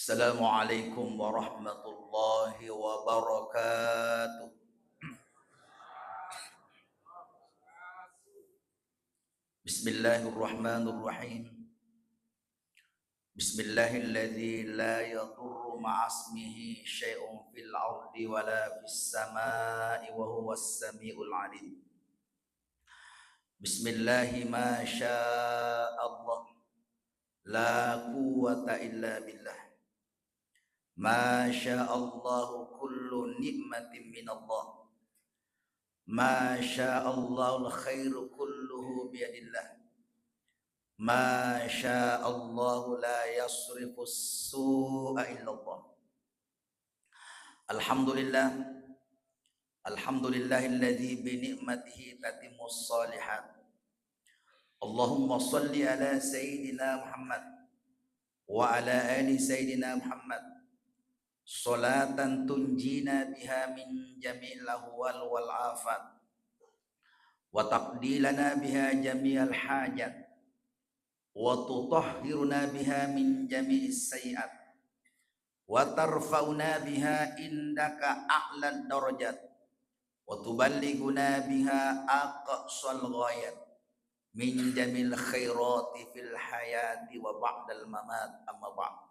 Assalamualaikum warahmatullahi wabarakatuh. Bismillahirrahmanirrahim. Bismillahilladzi la yadurru ma'asmihi syai'un fil ardi wala fis samai wa huwas samiul alim. Bismillahi ma syaa Allah la quwwata illa billah. Ma syaa Allahu kullu ni'matin min Allah. Ma syaa Allahul khairu kulluhu biyadillah. Ma syaa Allahu la yasrifu su'a illallah. Alhamdulillah. Alhamdulillahilladzi bi ni'matihi tatimmus shalihat. Allahumma shalli ala sayyidina Muhammad wa ala ali sayyidina Muhammad. Salatan tunjina biha min jami'il ahwal wal afat wa taqdilana biha jami'al hajat wa tutahhiruna biha min jami'is sayiat wa tarfa'una biha indaka a'lad darajat wa tuballighuna biha aqsal ghayat min jamil khairati fil hayati wa ba'dal mamat. Amma ba'd.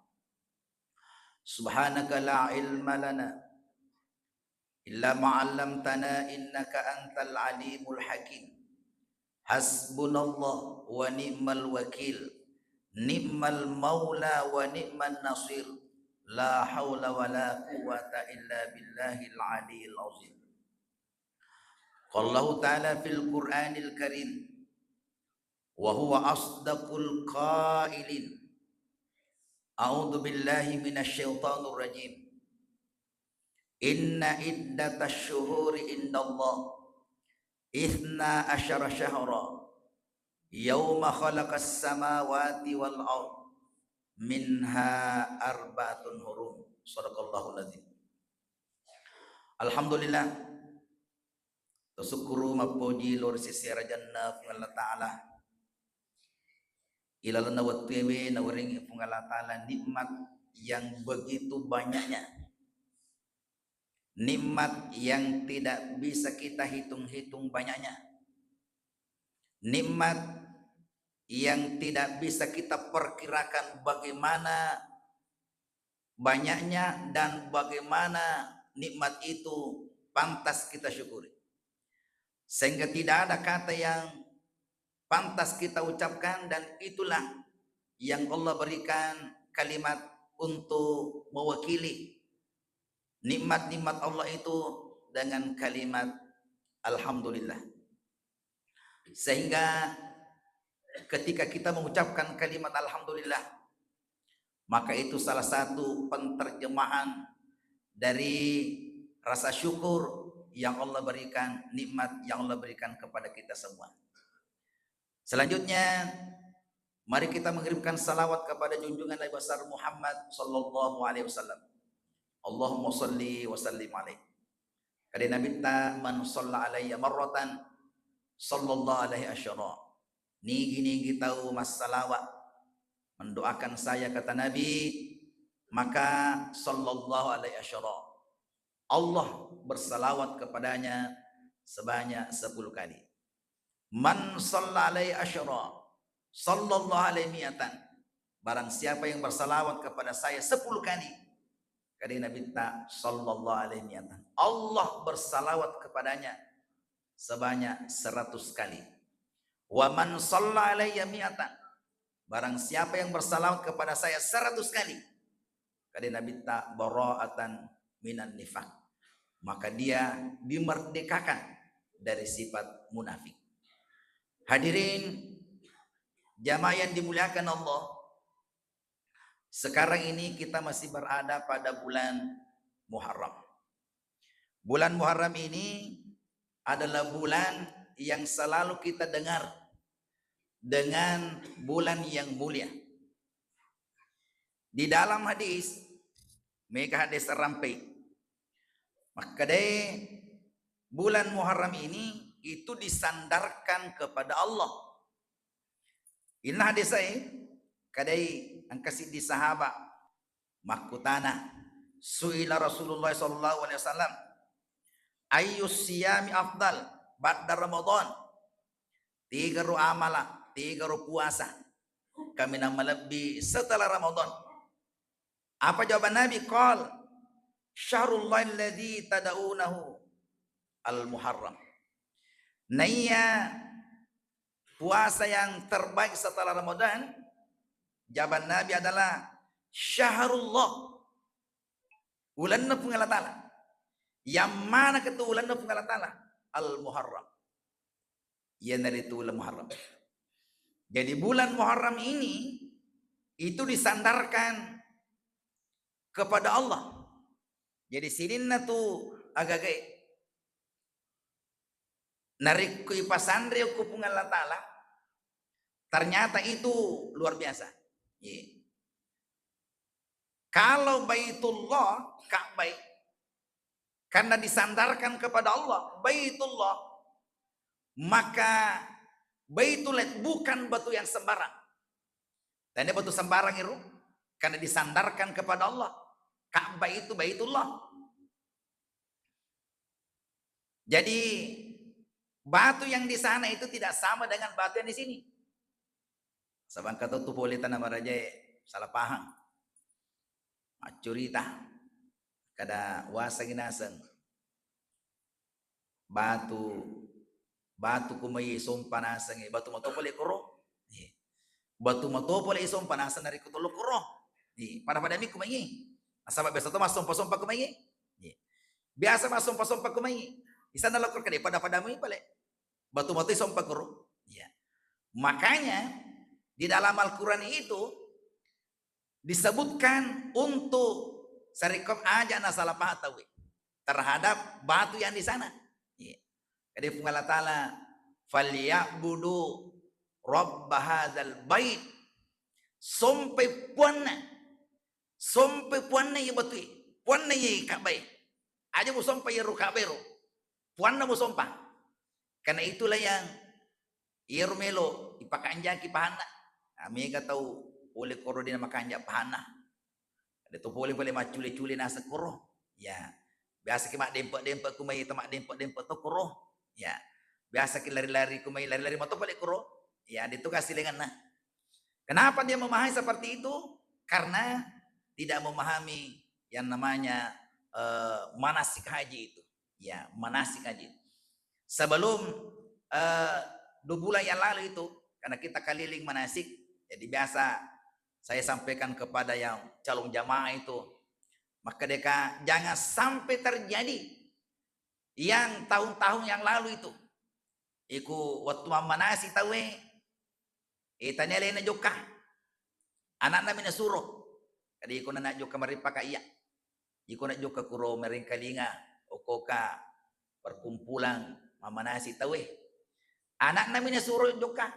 Subhanaka la ilma lana illa ma 'allamtana innaka antal alimul hakim. Hasbunallah wa ni'mal wakil. Ni'mal maula wa ni'man nasir. La haula wa la quwwata illa billahil aliyil azim. Qallahu ta'ala fil Qur'anil Karim wa huwa asdaqul qailin. A'udzu billahi minasy syaithanir rajim. Inna iddatash syuhuri indallah ithna asyara syahra yauma khalaqas samawati wal ard minha arba'atun hurum. Shadaqallahul azim. Alhamdulillah. Tasukuru mapuji lor sisi rajanna Allah Ta'ala. Ilalana watwewe na waring ipong Allah Ta'ala nikmat yang begitu banyaknya. Nikmat yang tidak bisa kita hitung-hitung banyaknya. Nikmat yang tidak bisa kita perkirakan bagaimana banyaknya dan bagaimana nikmat itu pantas kita syukuri. Sehingga tidak ada kata yang pantas kita ucapkan, dan itulah yang Allah berikan kalimat untuk mewakili nikmat-nikmat Allah itu dengan kalimat alhamdulillah. Sehingga ketika kita mengucapkan kalimat alhamdulillah, maka itu salah satu penterjemahan dari rasa syukur yang Allah berikan, nikmat yang Allah berikan kepada kita semua. Selanjutnya, mari kita mengirimkan salawat kepada junjungan Nabi besar Muhammad sallallahu alaihi wasallam. Allahumma shalli wa sallim alaihi. Kada Nabi ta man shalla alayya marratan sallallahu alaihi asyara. Ni kita mas salawat mendoakan saya, kata Nabi, maka sallallahu alaihi asyara. Allah bersalawat kepadanya sebanyak 10 kali. Man shalla alaihi asyara sallallahu alaihi mi'atan. Barang siapa yang bersalawat kepada saya 10 kali, kata Nabi ta sallallahu alaihi mi'atan, Allah bersalawat kepadanya sebanyak 100 kali. Wa man shalla alaihi mi'atan. Barang siapa yang bersalawat kepada saya 100 kali, kata Nabi ta bara'atan minan nifaq, maka dia dimerdekakan dari sifat munafik. Hadirin jamaah yang dimuliakan Allah, sekarang ini kita masih berada pada bulan Muharram. Bulan Muharram ini adalah bulan yang selalu kita dengar dengan bulan yang mulia. Di dalam hadis, mereka hadis rampai, maka dari bulan Muharram ini itu disandarkan kepada Allah. Inna hadis saya kadai angkasi di sahabat makutana suila Rasulullah sallallahu alaihi wasallam ayyus siyami afdal ba'da Ramadan. Tiga ru amala, tiga ru puasa kami nama lebih setelah Ramadan. Apa jawaban Nabi? Qal syahrullah alladzi tad'unahu al-Muharram. Naya puasa yang terbaik setelah Ramadan, jawaban Nabi adalah syahrullah, ulanna pun Allah Ta'ala. Yang mana kata ulanna pun Allah Ta'ala? Al-Muharram. Yang dari itu bulan Muharram. Jadi bulan Muharram ini itu disandarkan kepada Allah. Jadi sininna tu agak narikku ipasandre ku pun Allah Ta'ala. Ternyata itu luar biasa. Yeah. Kalau Baitullah Ka'bah karena disandarkan kepada Allah, Baitullah, maka Baitullah bukan batu yang sembarang. Dan ini batu sembarang itu karena disandarkan kepada Allah. Ka'bah itu Baitullah. Jadi batu yang di sana itu tidak sama dengan batu yang di sini. Sabang kata tu boleh tanah maraja salah paham. Macurita kada wasa ginasang batu kumai isom panasang batu matopole koro batu matopole isom panasang dari kutolo koro pada mi kumai asaba biasa to masompa kumai biasa masompa kumai isa na lokor kade pada mi pale batu matu isom koro makanya di dalam Al-Quran itu disebutkan untuk sarikom aja na salah pahatawi terhadap batu yang di sana. Jadi Allah Ta'ala falyabudu rabb hadzal bait sampai puanna ya batu puanna ya Ka'bah aja mu sampai ya Ka'bah puanna mu sampai karena itulah yang irmelo ipakanjaki pahana kami tahu oleh korodina makanja pahana ada tu boleh maculi-culi nasa kuro ya biasa ki mak dempak kumai tamak dempak to kuro ya biasa ki lari-lari kumai lari-lari motor balik kuro ya itu kasih dengan nah kenapa dia memahami seperti itu karena tidak memahami yang namanya manasik haji itu ya manasik haji sebelum 2 bulan yang lalu itu karena kita keliling manasik jadi biasa saya sampaikan kepada yang calon jamaah itu maka mereka jangan sampai terjadi yang tahun-tahun yang lalu itu iku waktu manasik tawe itanya lain joka anak namanya suruh kadi iku nak joka maripaka iya iku nak joka kuro meringkalinga okoka perkumpulan manasik tawe anak namanya suruh joka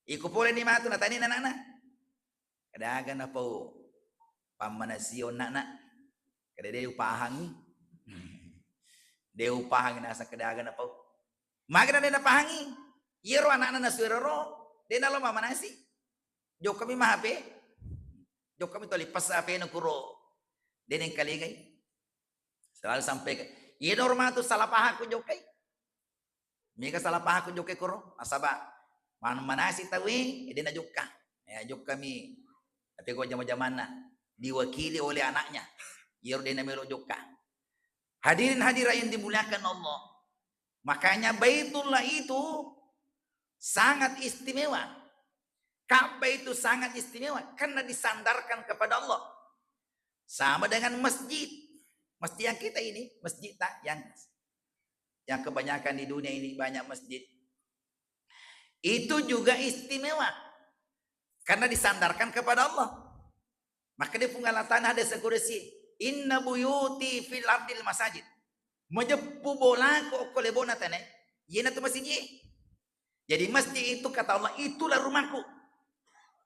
iku boleh ni matu na tani anak-anak kadagan na po pamanasio nak kada dia upahangi dia upahangi nasa kadagan na po magana dia na pahangi yero anak-anak na suero dia na lo mamanasi jok kami mahape jok kami to lipas ape na kuro dia yang kaligay selalu sampaikan iya normal tu salah pahaku jokai mika salah pahaku jokai kuro asaba manasi tawi dia na jokka ya jok kami tapi kok zaman-zaman diwakili oleh anaknya yero dia na melo jokka hadirin hadirat yang dimuliakan Allah makanya Baitullah itu sangat istimewa Ka'bah itu sangat istimewa karena disandarkan kepada Allah sama dengan masjid yang kita ini masjid tak yang kebanyakan di dunia ini banyak masjid itu juga istimewa karena disandarkan kepada Allah maka di pengalatan ada sekurasi inna buyuti fil ardil masajid mejepu bola ko kolebona tane yena tu masjid jadi masjid itu kata Allah itulah rumahku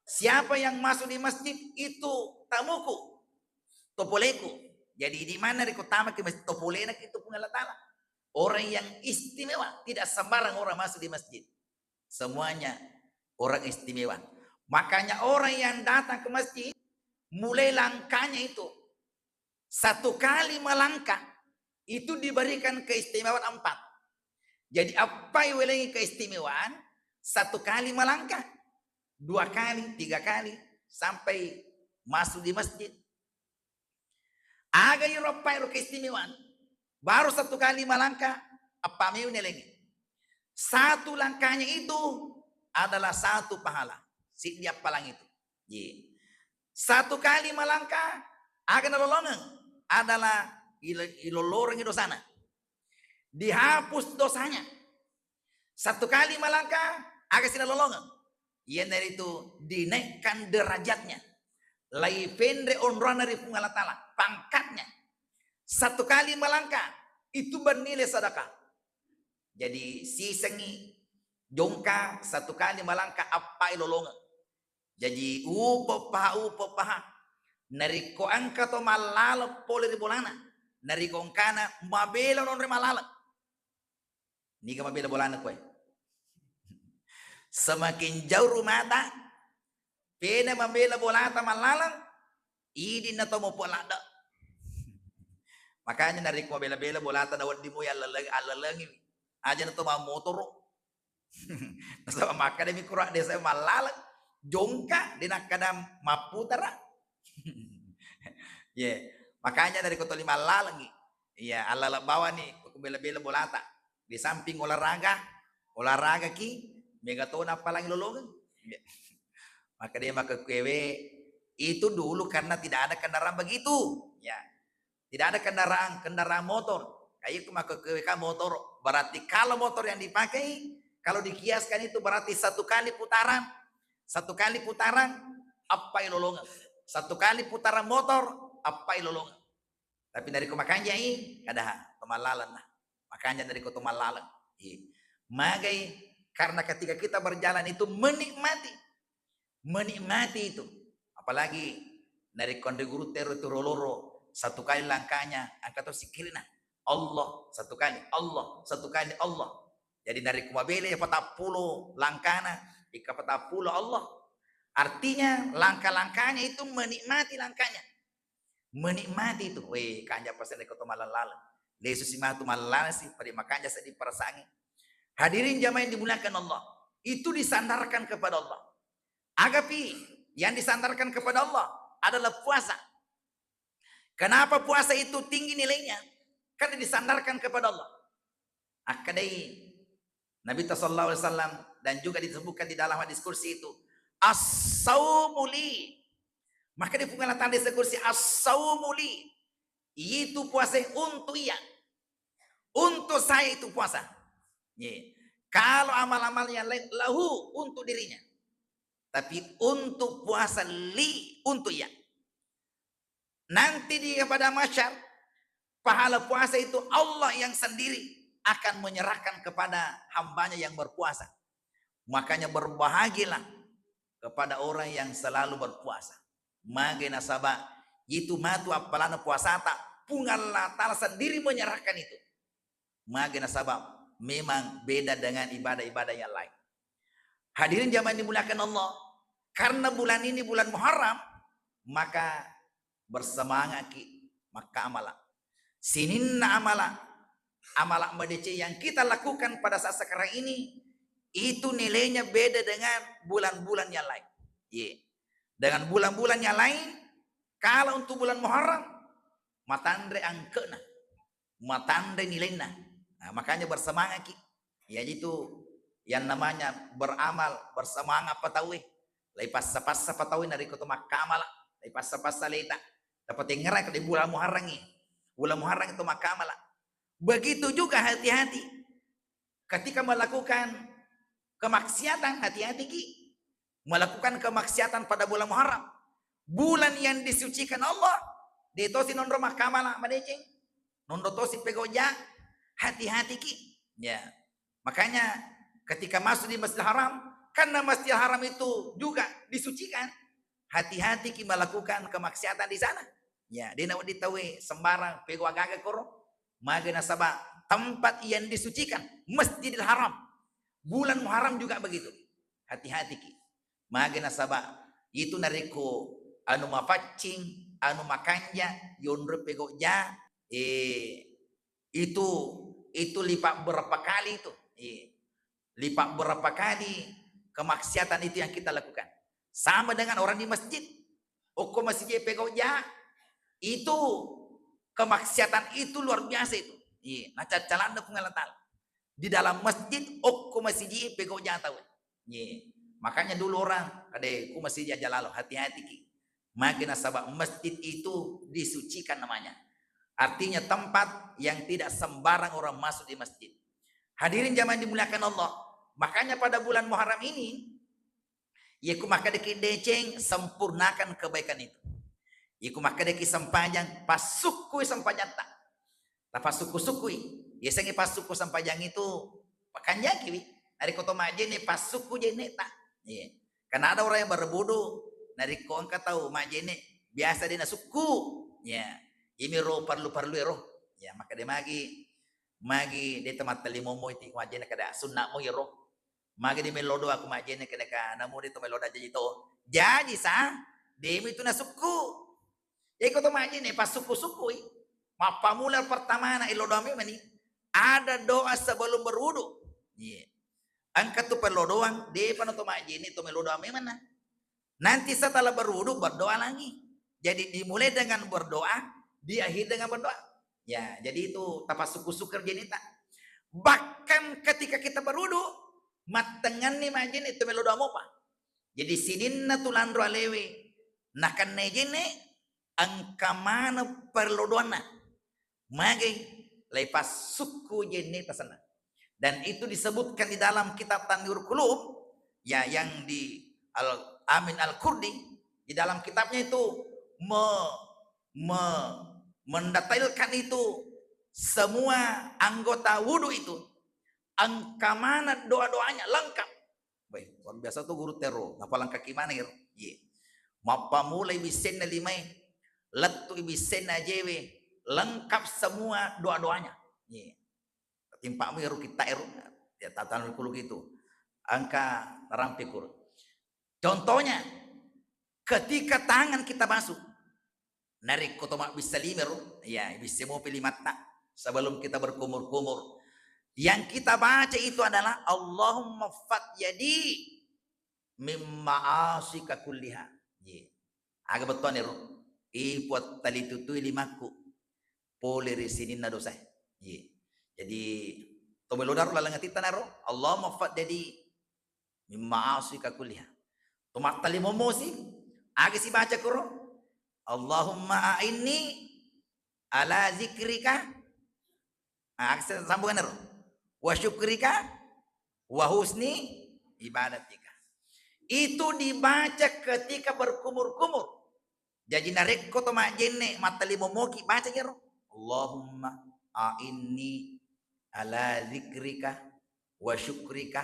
siapa yang masuk di masjid itu tamuku topoleku jadi di mana riko tamak ke masjid topolena itu pengalatan orang yang istimewa tidak sembarang orang masuk di masjid semuanya orang istimewa makanya orang yang datang ke masjid mulai langkahnya itu, satu kali melangkah itu diberikan keistimewaan 4. Jadi apa yang wilayah keistimewaan? Satu kali melangkah, 2 kali, 3 kali, sampai masuk di masjid. Aga yung apa yung keistimewaan? Baru 1 kali melangkah, apa may lagi? 1 langkahnya itu adalah 1 pahala. Setiap palang itu. 1 kali melangkah, aga nolongan adalah ilolorong itu sana. Dihapus dosanya. 1 kali melangkah, aga sinalolongan. Yan dari itu dinaikkan derajatnya. Lai pendre onrona dari Allah Ta'ala. Pangkatnya. 1 kali melangkah, itu bernilai sedekah. Jadi si sengi jongka 1 kali melangkah apa ilolongan. Jadi upapaha nariko angka to malala pole di bolana nariko angkana mabela non malala ni ka mabela bolana ko semakin jauh rumata pena mabela bolata malala idi na to mo polada makanya nariko mabela bolata dawat di mo alalangi aja na to motor sama maka demi kurak desa malala jongka dinakadam maputara. Makanya dari kota 5 lagi. Ala bawa nih bela-bela bolata. Di samping olahraga ki megatona palang lologan. Maka dia maka kewe itu dulu karena tidak ada kendaraan begitu. Tidak ada kendaraan motor. Kayak maka kewe motor. Berarti kalau motor yang dipakai, kalau dikiaskan itu berarti 1 kali putaran. 1 kali putaran apa ilolongan. 1 kali putaran motor apa ilolongan. Tapi dari makanya ada pemalalan lah. Makanya dari pemalalan. Magai karena ketika kita berjalan itu menikmati itu. Apalagi dari konde guru teru itu roloro 1 kali langkahnya angkat sikirina Allah 1 kali Allah 1 kali Allah. Jadi dari kumabele 40 langkahna ika 40 Allah. Artinya langkah-langkahnya itu menikmati langkahnya. Menikmati itu. Kanya pasal ko malalan. Yesus matu malalan sih pada makanya saya diperasangi. Hadirin jamaah yang dimuliakan Allah. Itu disandarkan kepada Allah. Agapi yang disandarkan kepada Allah adalah puasa. Kenapa puasa itu tinggi nilainya? Karena disandarkan kepada Allah. Akadai Nabi sallallahu alaihi wasallam dan juga disebutkan di dalam hadis kursi itu as-saumuli. Maka di pengalatan hadis kursi as-saumuli itu puasa untuk untuk saya itu puasa. Kalau amal-amal yang lain lahu untuk dirinya. Tapi untuk puasa untuk nanti di pada masyar pahala puasa itu Allah yang sendiri akan menyerahkan kepada hambanya yang berpuasa. Makanya berbahagialah kepada orang yang selalu berpuasa. Magena sabah itu matu apalana puasa tak pungallah ta'ala sendiri menyerahkan itu. Magena sabah memang beda dengan ibadah-ibadah yang lain. Hadirin jamaah dimuliakan Allah, karena bulan ini bulan Muharram, maka bersemangat maka amala. Sininna amala medece yang kita lakukan pada saat sekarang ini itu nilainya beda dengan bulan-bulan yang lain. Dengan bulan-bulan yang lain, kalau untuk bulan Muharram matandre angkena, matandre nilainya. Nah, makanya bersemangat itu yang namanya beramal bersemangat patawi. Lepas pas patawi dari kota makamala, lepas pas leta dapat ngerak di bulan Muharram ini. Bulan Muharram itu makamala. Begitu juga hati-hati ketika melakukan kemaksiatan, hati-hati melakukan kemaksiatan pada bulan Muharram, bulan yang disucikan Allah, ditosi non rumah kamala madeceng, non tosi pegoja, hati-hati makanya ketika masuk di Masjidil Haram, karena Masjidil Haram itu juga disucikan, hati-hati melakukan kemaksiatan di sana. Dia nak ditahui sembarang pego agak koro. Magana sabah tempat yang disucikan Masjidil Haram. Bulan Muharram juga begitu. Hati-hati Magana sabah itu nariko anu mafaccing, anu makanja, yonre pegoja, itu lipat berapa kali itu, lipat berapa kali kemaksiatan itu yang kita lakukan. Sama dengan orang di masjid, oko masjid pegoja, itu kemaksiatan itu luar biasa itu. Nah cacalan pengalatan di dalam masjid, oko masjid pegoja tahu. Makanya dulu orang ada ku masjid aja lalu hati-hati ki. Makin nasabah masjid itu disucikan namanya. Artinya tempat yang tidak sembarang orang masuk di masjid. Hadirin jamaah dimuliakan Allah. Makanya pada bulan Muharram ini, ya ku maka deki deceng sempurnakan kebaikan itu. Ya ku maka deki sempajang pasukui sempajang tak. Tapi suku-sukui. Ya sengi pasuku sempajang itu pakanja kiwi. Dari koto majene pasuku jene tak. Ya. Karena ada orang yang berbodoh. Dari ko angka tahu majene biasa dia suku. Ya. Ini roh perlu roh. Ya maka dia magi dia tempat telimomo itu majene kada sunnah mo roh. Magi dia melodo aku majene kada ka namu dia melodo aja itu. Jadi sah demi itu na suku. Ya koto majene pas suku-suku. Mapa mula pertama na ilodami mani ada doa sebelum berwudu. Yeah. Angkat tu perlu doang, dia panoto majene itu melodami mana. Nanti setelah berwudu berdoa lagi. Jadi dimulai dengan berdoa, diakhiri dengan berdoa. Ya, jadi itu tapas suku-suku kerjaan tak. Bahkan ketika kita berwudu, matengan nih majene itu melodoa apa? Jadi sidinna tulandro alewe. Nakan nejene angka mana perlodoana. Magi lepas suku jene tasana. Dan itu disebutkan di dalam kitab Tanwirul Qulub ya yang di Amin Al-Qurdi di dalam kitabnya itu mendetailkan itu semua anggota wudu itu angka mana doa-doanya lengkap. Baik, luar biasa tuh guru tero. Apa langkah gimana ya? Mapa mulai bisenna limai, letu bisenna jewe, lengkap semua doa-doanya. Timpamu ya kita ya tatanan kulu gitu. Angka rampikur. Contohnya ketika tangan kita masuk narik kotomak bisa limeru, ya bisa mau pilih mata sebelum kita berkumur-kumur. Yang kita baca itu adalah Allahumma fat yadi mimma asika kulliha. Agak betul nih, ibuat tali tutui limaku poli resinin na dosa. Jadi tomelodar lalang atita naro Allahumma fat yadi mimma asika kulliha. Tumak tali momosi agak si baca kuro Allahumma a'inni ala zikrika. Agak sambungan naro wa syukrika wa husni ibadatika. Itu dibaca ketika berkumur-kumur. Jadi narik koto majene matali momoki baca kiro Allahumma a'inni ala zikrika wa syukrika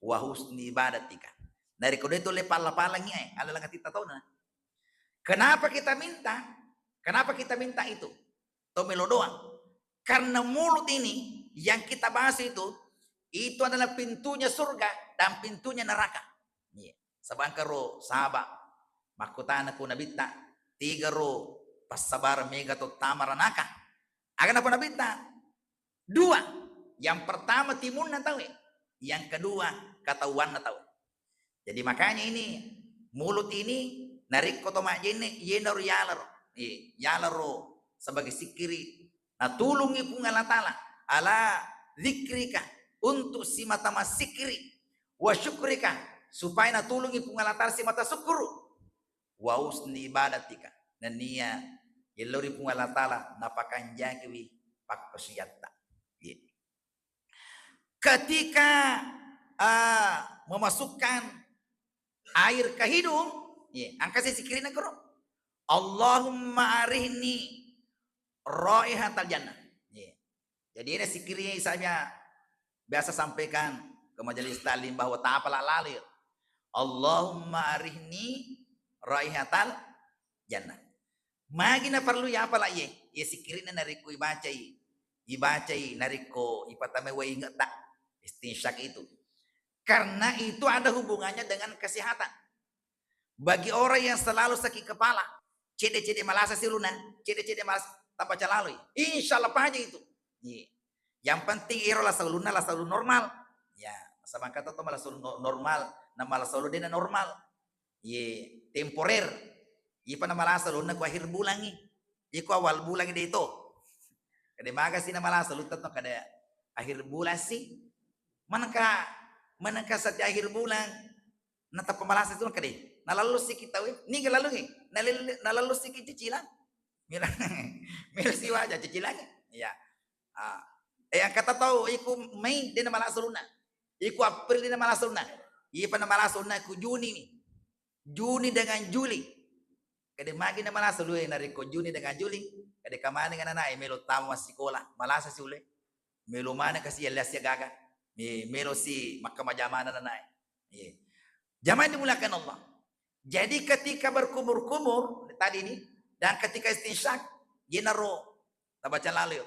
wa husni ibadatika. Dari kode itu lepal-lapalangnya ala lang kita tahu na. Kenapa kita minta? Kenapa kita minta itu? Tomelo doang. Karena mulut ini yang kita bahas itu adalah pintunya surga dan pintunya neraka. Sabangka ro sahabat makutana ku nabita 3 ro pasabar mega to tamaranaka. Akan apa nabita? 2. Yang pertama timun na tahu. Yang kedua ketahuan na tahu. Jadi makanya ini mulut ini narik koto majene yenor yalaro. Yalaro sebagai sikiri. Nah tulungi pungala tala ala zikrika untuk si mata masikiri wa syukrika supaya natulungi pungalatar si mata syukuru wa usni ibadatika dan niya yelori pungalatala napakanjagiwi pakkosiyata. Ketika memasukkan air ke hidung angka si sikirin aku Allahumma arihni raihatal jannah. Jadi ini sikirnya saya biasa sampaikan ke majelis talim bahwa tak apalah lalir. Allahumma arihni raihatal jannah. Magina perlu ya apalah ye. Ya sikirina nariku ibacai. Ibacai nariko ipatame wa ingat tak. Istinsyak itu. Karena itu ada hubungannya dengan kesehatan. Bagi orang yang selalu sakit kepala, cede-cede malasa siluna, cede-cede malas tanpa calalu. Insya Allah apa aja itu. Iya. Yang penting iro lah selalu normal. Ya, sama kata tuh malah selalu normal, nah malah selalu dia normal. Iya, temporer. Iya pa na malasa luna ko akhir bulan ni. Iya ko awal bulan ini itu. Kada maga sih na malasa lutat no kada akhir bulan sih. Manakah sa akhir bulan nata pemalasa itu kade. Nalalus sih kita we. Ni lalu ni. Nalalus sih kita cicilan. Mila mila si wajah cicilan. Ya. Ang kata tahu iku Mei din na malasa luna. Iku April din na malasa luna. Iya pa na malasa luna ku Juni ni. Juni dengan Juli. Kade magi na malasa luwe na riko Juni dengan Juli. Kade kamani nga nanay melo tama sekolah. Malasa si ule. Melo mana kasi alas ya gaga. Melo si makamajamana nanay. Jamaah dimulakan Allah. Jadi ketika berkumur-kumur tadi ini dan ketika istinsyak ginaro tabaca lalu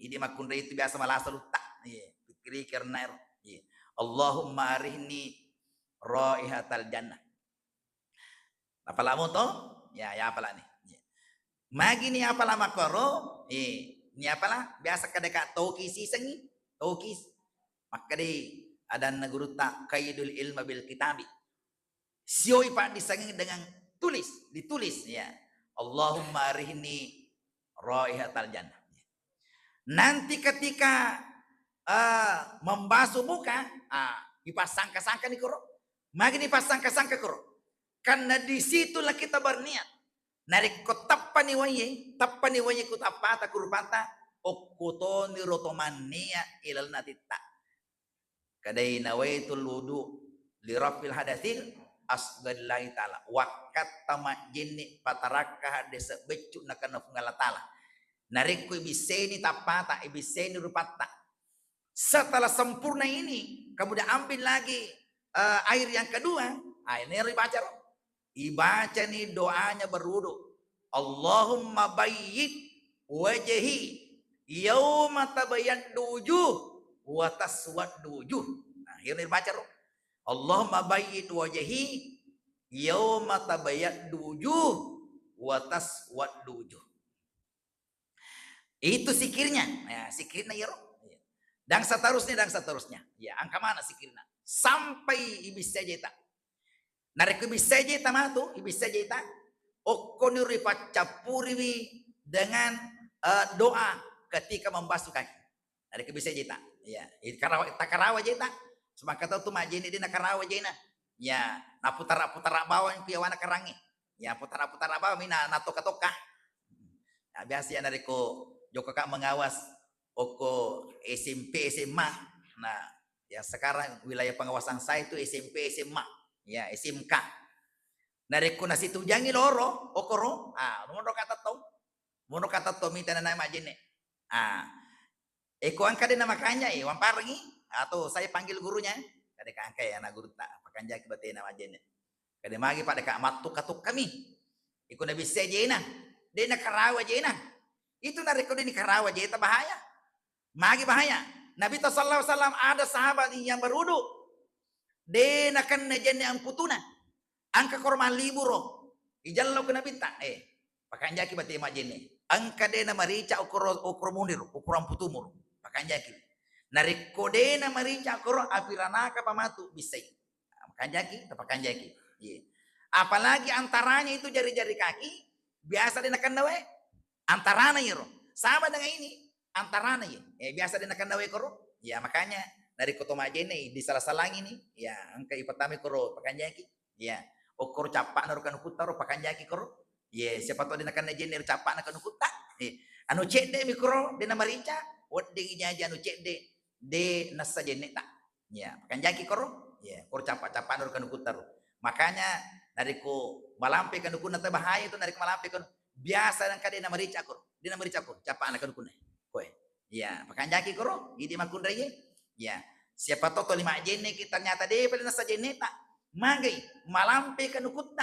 ini makunda itu biasa malasa luta pikiri karena Allahumma arihni raihatal jannah. Apalah mo to? Ya apalah nih. Magi ni apalah makoro? Ni apalah biasa kadeka toki sisengi, tokis. Makade ada neguru tak kaidul ilma bil kitabi. Sioi pak disanging dengan ditulis ya. Allahumma arihni raihatal jannah. Nanti ketika membasuh muka, dipasangka-sangka nih kuro. Magi dipasangka-sangka kuro. Karena disitulah kita berniat. Narik ko tappani waye ko tapata kurpata okuto ni rotomania ilal natitta. Kadai nawaitul wudu li rafil hadatsil asgadillahi ta'ala wakat tama jinni pataraka desa becuk nakana fungala ta'ala narik ko ibiseni tapata ibiseni rupata. Setelah sempurna ini kemudian ambil lagi air yang kedua. Ini dibaca ibaca nih doanya berwudu. Allahumma bayyid wajhi yauma tabayyaddu wujuh wa taswaddu wujuh. Nah, ini dibaca Allahumma bayyid wajhi yauma tabayyaddu wujuh wa taswaddu wujuh. Itu sikirnya. Ya, sikirnya ya dan seterusnya. Ya, angka mana sikirnya? Sampai ibis saja. Narik ibis saja tamatu, ibis saja. Okonuri pacapuriwi dengan doa ketika membasuh kaki. Narik ibis saja. Ya, takarawa jeta. Semaka tahu tu majini di nakarawa jena. Ya, naputara bawah yang piawana karangi. Ya, putara bawah mina natoka-toka. Ya, biasa ya nariko Joko kak mengawas Oko SMP SMA. Nah, ya sekarang wilayah pengawasan saya itu SMP SMA, ya SMK. Nariko na situ jangi loro, okoro. Mono kata to minta na majene. Eko angka din na makanya wampargi atau saya panggil gurunya. Kade ka angka ya na guru ta pakanja ki bate na majene. Kade magi pada ka matuk katuk kami. Eko na bisa jena. De na karawa jena. Itu nariko din karawa jeta bahaya. Magi bahaya. Nabi sallallahu alaihi wasallam ada sahabat yang berwudu. Dena kan najane ang putuna. Angka korman liburo. Ijallo ke Nabi ta. Pakanjaki bati majene. Angka dena marica ukro munir, ukuran putumur. Pakanjaki. Nariko dena marica ukro apiranaka pamatu bisai. Pakanjaki, pakanjaki. Apalagi antaranya itu jari-jari kaki. Biasa dena kan dawe. Antaranya yero. Sama dengan ini. Antarana ya, biasa dinakan dawe koro, ya makanya dari kota majene di salah-salang ini, ya angka ipatami koro pakanjaki, ya okor capak narukan kutaro pakanjaki koro, ya siapa tahu dinakan najene capak nakan kuta, anu cede mikro dina marica, wading jaja anu cede de nasa jene tak, ya pakanjaki koro, ya kor capak narukan kutaro, makanya dari ko malampe kan dukun nanti bahaya itu dari malampe kan biasa dan kadena marica koro, capak nakan kunai. Ya, pakanjaki koro, gidi makundra ye. Ya, siapa tahu lima jene kita ternyata deh pada nasa jene tak. Magai malampe kanukutna.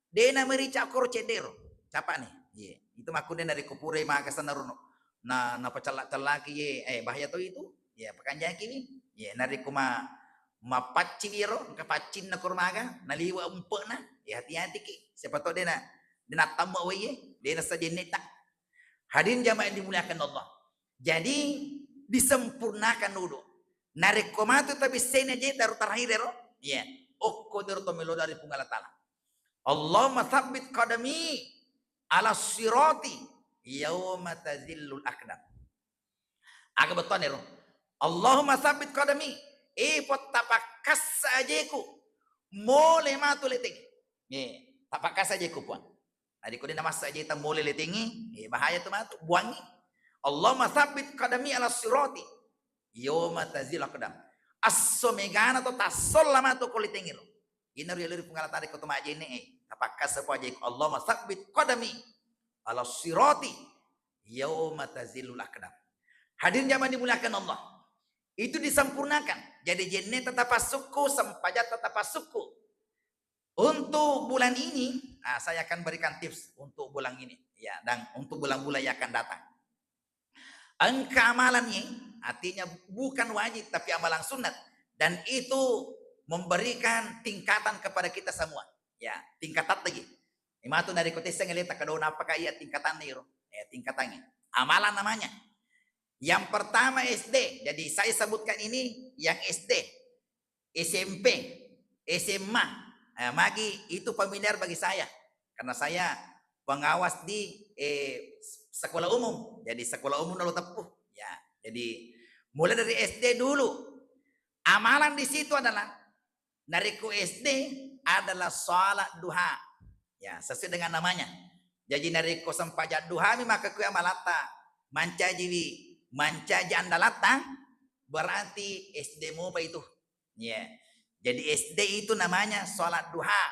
Dena merica koro cedero. Capa nih? Ye, itu makundra dari kupure maka sanaruno. Na pacalak-calaki ye, bahaya tuh itu. Ya, pakanjaki nih. Ya, nari kuma Mapacin iro, kapacin na kurmaga, naliwa umpo na. Hati-hati ki. Siapa tahu dia nak tamu waye, dia nak saja netak. Hadirin jamaah yang dimuliakan Allah. Jadi disempurnakan dulu. Narik komatu tapi sene je taruh terakhir ero. Ya. Okko taruh tomelo dari punggala ta'ala. Allahumma tsabbit qadami ala sirati yauma tazillul aqdam. Aga beton ero. Allahumma tsabbit qadami pot tapakas sajaku mole matu leting. Tapakas sajaku puan. Tadi ko din nama saja kita mole letingi, bahaya tu matu buangi. Allahumma tsabbit qadami ala sirati yauma tazillul aqdam. Asso megana to tasol lama to ko letingi ro. Ina ri pengalatan ko to maje ne. Tapakas sapo aja Allahumma tsabbit qadami ala sirati yauma tazillul aqdam. Hadirin jamaah dimuliakan Allah. Itu disempurnakan. Jadi jenne tetap suku, sempajat tetap suku. Untuk bulan ini, saya akan berikan tips untuk bulan ini, ya, dan untuk bulan-bulan yang akan datang. Angka amalannya, artinya bukan wajib tapi amalan sunat, dan itu memberikan tingkatan kepada kita semua, ya, tingkatan lagi. Imatu dari kotesa ngelita kadon apakah ia tingkatan nih, ya, tingkatannya. Amalan namanya. Yang pertama SD. Jadi saya sebutkan ini yang SD, SMP, SMA. Magi itu familiar bagi saya karena saya pengawas di sekolah umum. Jadi sekolah umum lalu tepuh. Ya, jadi mulai dari SD dulu. Amalan di situ adalah nariku SD adalah salat duha. Ya, sesuai dengan namanya. Jadi nariku sempajat duha maka ku amalata manca jiwi. Manca jandalata berarti SD mu apa itu? Ya. Jadi SD itu namanya salat duha.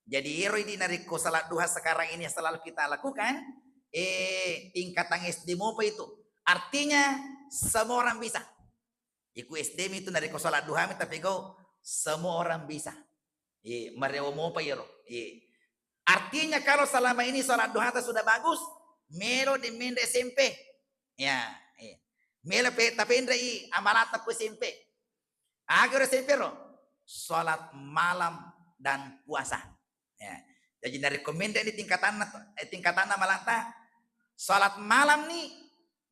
Jadi iro di nariko salat duha sekarang ini selalu kita lakukan. Tingkatan SD mu apa itu? Artinya semua orang bisa. Iku SD itu nariko salat duha tapi kau semua orang bisa. Marewo mu apa iro? Artinya kalau selama ini salat duha sudah bagus, melo di mende SMP. Ya. Mela tapi indrai amalat aku SMP. Agar SMP ro salat malam dan puasa. Ya. Jadi dari rekomenda ini tingkatan amalata salat malam nih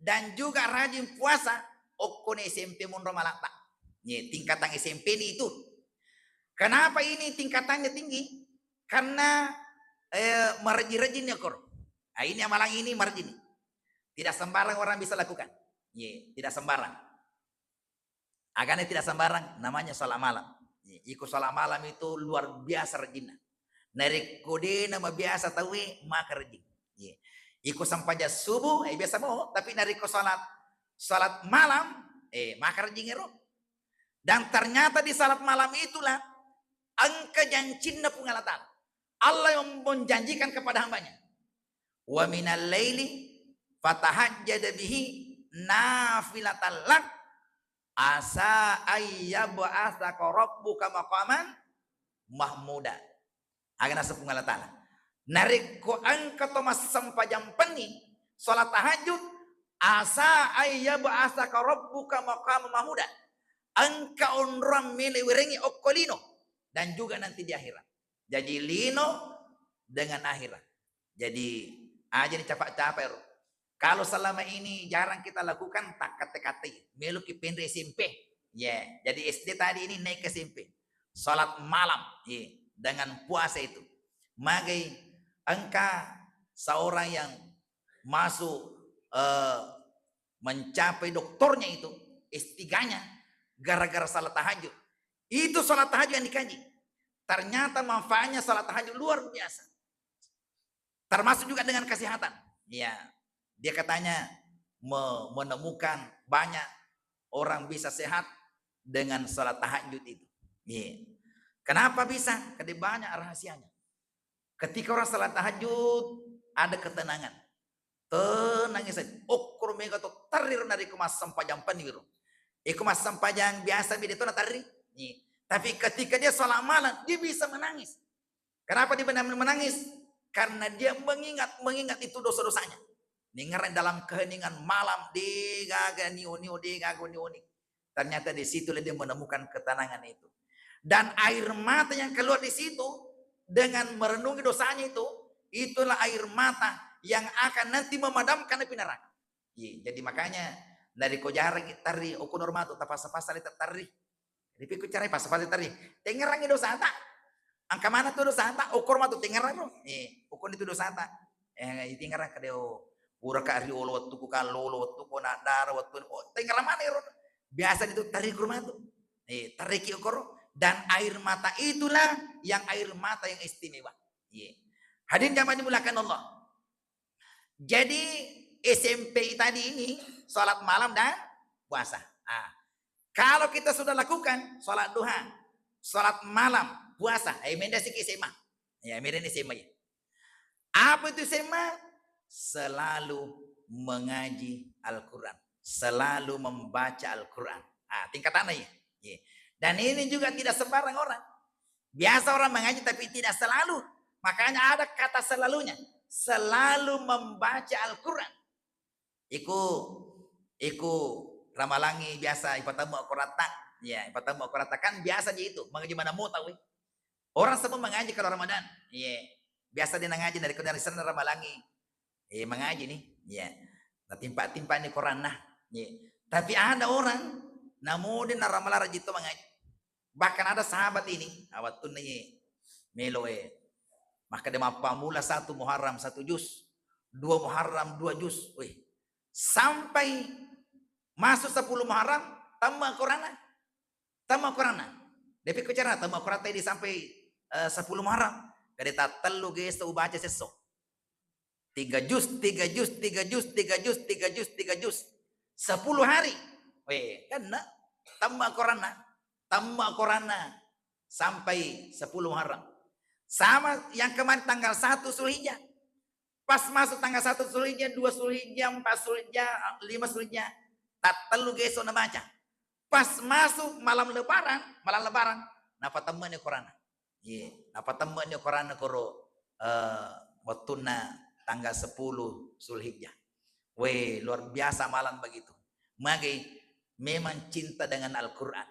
dan juga rajin puasa okone SMP munro malata. Ya, tingkatan SMP ini itu. Kenapa ini tingkatannya tinggi? Karena marji-rajin ya kor. Nah, ini amalan ini marjin. Tidak sembarang orang bisa lakukan. Tidak sembarang. Agarnya tidak sembarang, namanya salat malam. Ikut salat malam itu luar biasa rajinnya. Narik kode nama biasa tahu maka rajin. Ikut sampai jam subuh, biasa mau, tapi narik ke salat malam, maka rajin ero. Dan ternyata di salat malam itulah angka janjinya pengalatan. Allah yang menjanjikan kepada hambanya. Wa minal laili fatahajjad bihi nafilatan lak asa ayyab'atsaka rabbuka maqaman mahmuda. Agana sepungala ta'ala. Narik ko angka tomas sampajang peni salat tahajud asa ayyab'atsaka rabbuka maqaman mahmuda. Angka onram mele wirengi okkolino dan juga nanti di akhirat. Jadi lino dengan akhirat. Jadi aja dicapak-capak ero. Kalau selama ini jarang kita lakukan tak kate-kate melu ki pendre SMP. Ya, jadi SD tadi ini naik ke SMP. Salat malam, dengan puasa itu. Magai angka seorang yang masuk mencapai doktornya itu S3-nya gara-gara salat tahajud. Itu salat tahajud yang dikaji. Ternyata manfaatnya salat tahajud luar biasa. Termasuk juga dengan kesehatan. Ya. Dia katanya menemukan banyak orang bisa sehat dengan salat tahajud itu. Kenapa bisa? Karena banyak rahasianya. Ketika orang salat tahajud ada ketenangan. Tenangnya saja. Okkur mega to tarir dari kemas sampajang peniru. Kemas sampajang biasa dia itu tarir. Tapi ketika dia salat malam dia bisa menangis. Kenapa dia benar-benar menangis? Karena dia mengingat itu dosa-dosanya. Dengar dalam keheningan malam digagani-uni. Ternyata di situ dia menemukan ketenangan itu. Dan air mata yang keluar di situ dengan merenungi dosanya itu, itulah air mata yang akan nanti memadamkan api neraka. Jadi makanya dari ko jarang tari uku normal tu tapasa pasal itu tari. Jadi pikir cara pasal tari. Tengerangi dosa tak. Angka mana tuh dosa tak? Ukur mah tuh tengerang lo. Ukur itu dosa tak. Tengerang kadeo. Ura ka ri olo waktu ku kalolo waktu ku nadar waktu tengerang mana iro. Biasa itu tarik rumah tuh. Tarik ukur. Dan air mata itulah yang air mata yang istimewa. Hadirin jamaah dimulakan Allah. Jadi SMP tadi ini sholat malam dan puasa. Kalau kita sudah lakukan sholat duha, sholat malam, puasa, mendasik SMA. Ya, mendasik SMA. Apa itu SMA? Selalu mengaji Al-Quran, selalu membaca Al-Quran. Tingkatannya ya. Dan ini juga tidak sembarang orang. Biasa orang mengaji tapi tidak selalu. Makanya ada kata selalunya. Selalu membaca Al-Quran. Iku ramalangi biasa ipatamu akurata. Ya, ipatamu akurata kan biasa aja itu. Mengaji mana mau tahu. Orang semua mengaji kalau Ramadan. Ya, biasa dia ngaji dari sana ramalangi. Mengaji nih. Ya. Nah, timpa-timpa ini Quran nah. Ya. Tapi ada orang namun dia ramalara jitu mengaji. Bahkan ada sahabat ini, awat tun nih meloe. Maka dia mula 1 Muharram 1 juz, 2 Muharram 2 juz. Sampai masuk 10 Muharram tambah Quran. Depi bicara tambah Quran tadi sampai 10 Muharram. Kada tak telu guys tu baca sesok. 3 juz, 10 hari. Kan tambah Quran sampai 10 Muharram. Sama yang kemarin tanggal 1 Zulhijjah. Pas masuk tanggal 1 Zulhijjah, 2 Zulhijjah, 4 Zulhijjah, 5 Zulhijjah, tak telu geso na baca. Pas masuk malam lebaran, napa temannya Quran. Napa temannya Quran koro waktu tanggal 10 Zulhijjah. Luar biasa malam begitu. Magi memang cinta dengan Al-Quran.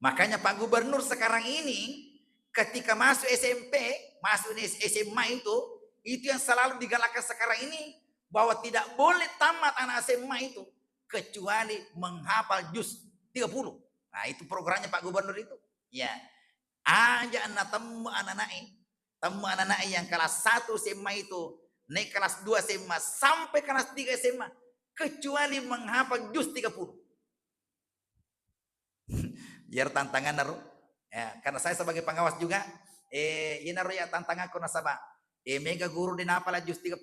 Makanya Pak Gubernur sekarang ini ketika masuk SMP, masuk SMA itu yang selalu digalakkan sekarang ini bahwa tidak boleh tamat anak SMA itu kecuali menghafal juz 30. Nah, itu programnya Pak Gubernur itu. Ya. Aja anak temu anak-anak yang kelas 1 SMA itu naik kelas 2 SMA sampai kelas 3 SMA kecuali menghafal juz 30. Biar tantangan naruh. Ya, karena saya sebagai pengawas juga, ini naruh ya tantangan ko nasaba. Mega guru din napala juz 30.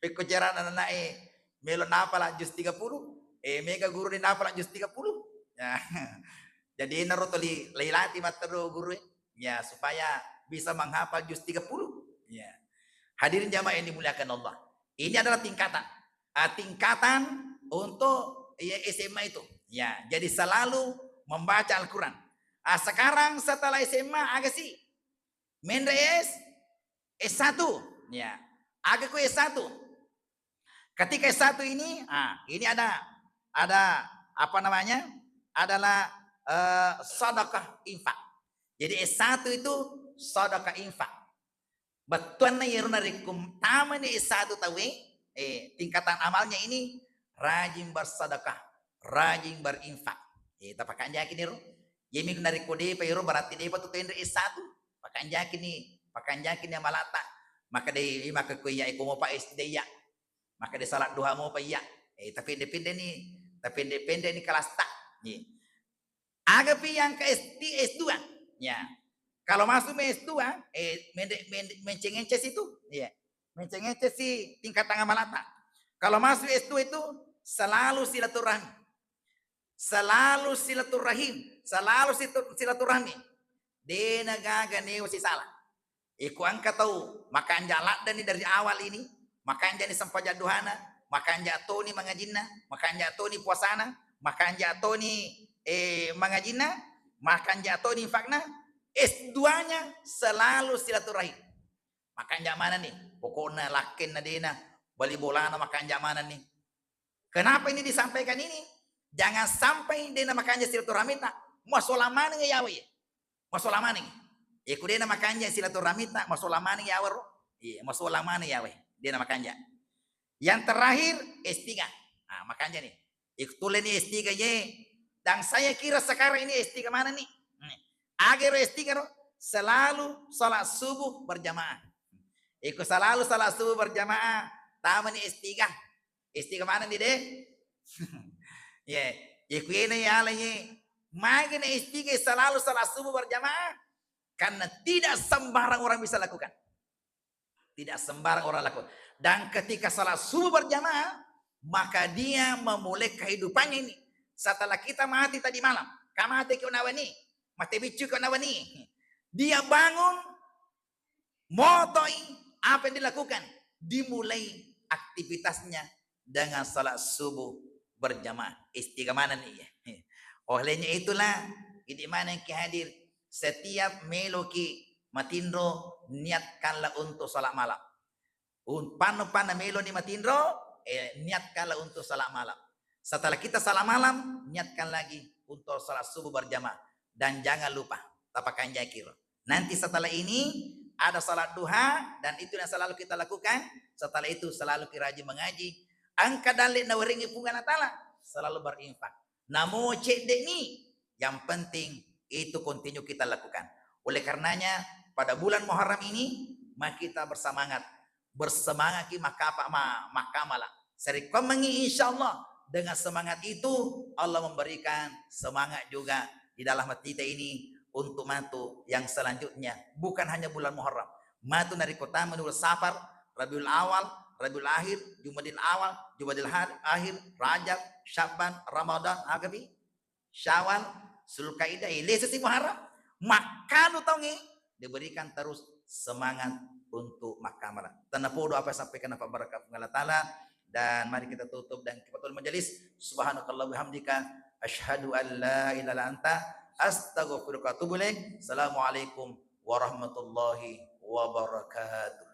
Peko jaran anak melo napala juz 30. Mega guru din napala juz 30. Ya. Jadi naruh tuli leilati matero guru ya supaya bisa menghafal juz 30. Ya. Hadirin jamaah yang dimuliakan Allah. Ini adalah tingkatan. Tingkatan untuk SMA itu. Ya, jadi selalu membaca Al-Quran. Sekarang setelah SMA agak sih Mendes S1. Ya, agak ku S1. Ketika S1 ini, ini ada apa namanya? Adalah sedekah infak. Jadi S1 itu sedekah infak. Betuan na yeruna rikum taman S1 tahu tingkatan amalnya ini rajin bersedekah, rajin berinfak. Pakai yakin nih, yemi dari kode payro berarti dia patut tender S1. Pakai yakin yang malata. Maka dia maka kuya iku mau pak SD ya. Maka dia salat duha mau pak ya. Tapi independen nih kelas tak. Agapi yang ke S2 ya. Kalau masuk S2 mencengeces itu ya. Mencengeces si tingkat tangan malata. Kalau masuk S2 itu selalu silaturahmi. Selalu silaturahmi. Dia nagaga neo si salah. Iku angka tahu makan jalan dan dari awal ini makan jadi sampaja duhana, makan jatuh ni mangajina, makan jatuh ni puasana, makan jatuh ni mangajina, makan jatuh ni infakna. S2-nya selalu silaturahim. Makan mana nih? Pokoknya lakin na dina, bali bolana makan mana nih? Kenapa ini disampaikan ini? Jangan sampai dia makanya silaturahmi tak masolamane yawe. Masolamane. Iku dia makanya silaturahmi tak masolamane yawe. Iya, masolamane yawe. Dia makanya. Yang terakhir S3. Nah, makanya nih. Ikutulah nih S3 ye. Dan saya kira sekarang ini S3 mana nih? Agar S3 selalu salat subuh berjamaah. Ikut selalu salat subuh berjamaah. Taman S3. S3 mana nih deh? Ya, ikut ini ya lagi. Makin S3 selalu salat subuh berjamaah. Karena tidak sembarang orang bisa lakukan. Tidak sembarang orang lakukan. Dan ketika salat subuh berjamaah, maka dia memulai kehidupannya ini. Setelah kita mati tadi malam, kamati kau nawani, mati bicu kau nawani. Dia bangun, motoi, apa yang dilakukan? Dimulai aktivitasnya dengan salat subuh berjamaah. Istiqamah nih. Olehnya itulah, ini mana yang hadir setiap meloki matindro niatkanlah untuk salat malam. Pano melo ni matindro, niatkanlah untuk salat malam. Setelah kita salat malam, niatkan lagi untuk salat subuh berjamaah. Dan jangan lupa, tapakan jakir. Nanti setelah ini ada salat duha, dan itu yang selalu kita lakukan. Setelah itu selalu kita rajin mengaji. Angka dalil nawaringi pungan atala, selalu berinfak. Namun cek dek ni, yang penting itu continue kita lakukan. Oleh karenanya pada bulan Muharram ini, maka kita bersemangat ki makamala. Seri komengi insyaallah dengan semangat itu Allah memberikan semangat juga di dalam hati kita ini untuk matu yang selanjutnya. Bukan hanya bulan Muharram, matu dari kota menuju Safar, Rabiul Awal, Rabiul Akhir, Jumadil Awal, Jumadil Akhir, Rajab, Syaban, Ramadan, Agabi, Syawal, Zulkaidah, Ilesa si Muharram. Maka lu tahu diberikan terus semangat untuk makamalah. Tanapodo apa yang sampaikan Pak Barakah Allah Ta'ala. Dan mari kita tutup dan kifatul majelis. Subhanakallah bihamdika asyhadu an la ilaha illa anta astaghfiruka wa atubu ilaik. Assalamualaikum warahmatullahi wabarakatuh.